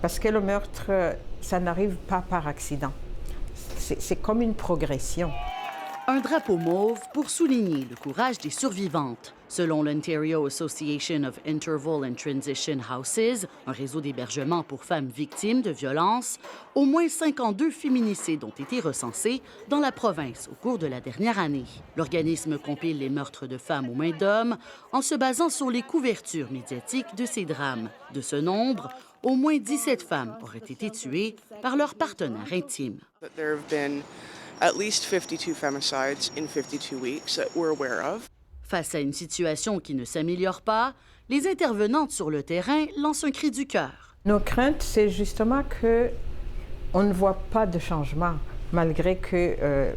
Parce que le meurtre, ça n'arrive pas par accident. C'est comme une progression. Un drapeau mauve pour souligner le courage des survivantes. Selon l'Ontario Association of Interval and Transition Houses, un réseau d'hébergement pour femmes victimes de violences, au moins 52 féminicides ont été recensés dans la province au cours de la dernière année. L'organisme compile les meurtres de femmes aux mains d'hommes en se basant sur les couvertures médiatiques de ces drames. De ce nombre, au moins 17 femmes auraient été tuées par leur partenaire intime. At least 52 femicides in 52 weeks that we're aware of. Face à une situation qui ne s'améliore pas, les intervenantes sur le terrain lancent un cri du cœur. Nos craintes, c'est justement qu'on ne voit pas de changement, malgré que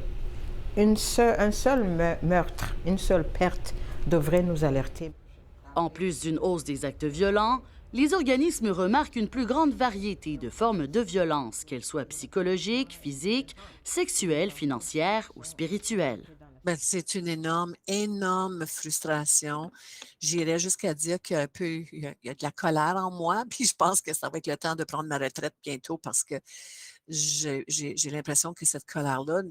un seul meurtre, une seule perte devrait nous alerter. En plus d'une hausse des actes violents, les organismes remarquent une plus grande variété de formes de violence, qu'elles soient psychologiques, physiques, sexuelles, financières ou spirituelles. Bien, c'est une énorme frustration. J'irais jusqu'à dire qu'il y a de la colère en moi, puis je pense que ça va être le temps de prendre ma retraite bientôt parce que j'ai l'impression que cette colère-là,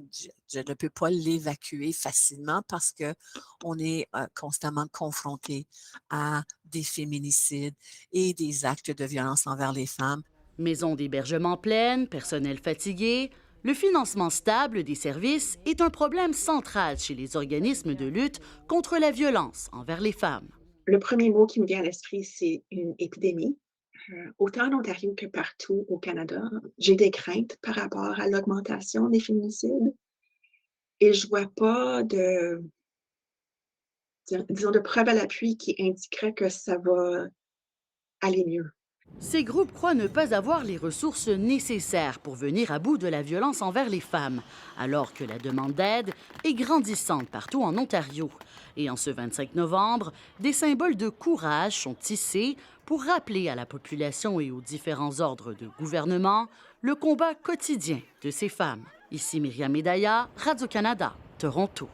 je ne peux pas l'évacuer facilement parce qu'on est constamment confronté à des féminicides et des actes de violence envers les femmes. Maisons d'hébergement pleines, personnel fatigué, le financement stable des services est un problème central chez les organismes de lutte contre la violence envers les femmes. Le premier mot qui me vient à l'esprit, c'est une épidémie. Autant en Ontario que partout au Canada, j'ai des craintes par rapport à l'augmentation des féminicides et je vois pas disons, de preuves à l'appui qui indiqueraient que ça va aller mieux. Ces groupes croient ne pas avoir les ressources nécessaires pour venir à bout de la violence envers les femmes, alors que la demande d'aide est grandissante partout en Ontario. Et en ce 25 novembre, des symboles de courage sont tissés pour rappeler à la population et aux différents ordres de gouvernement le combat quotidien de ces femmes. Ici Myriam Medaya, Radio-Canada, Toronto.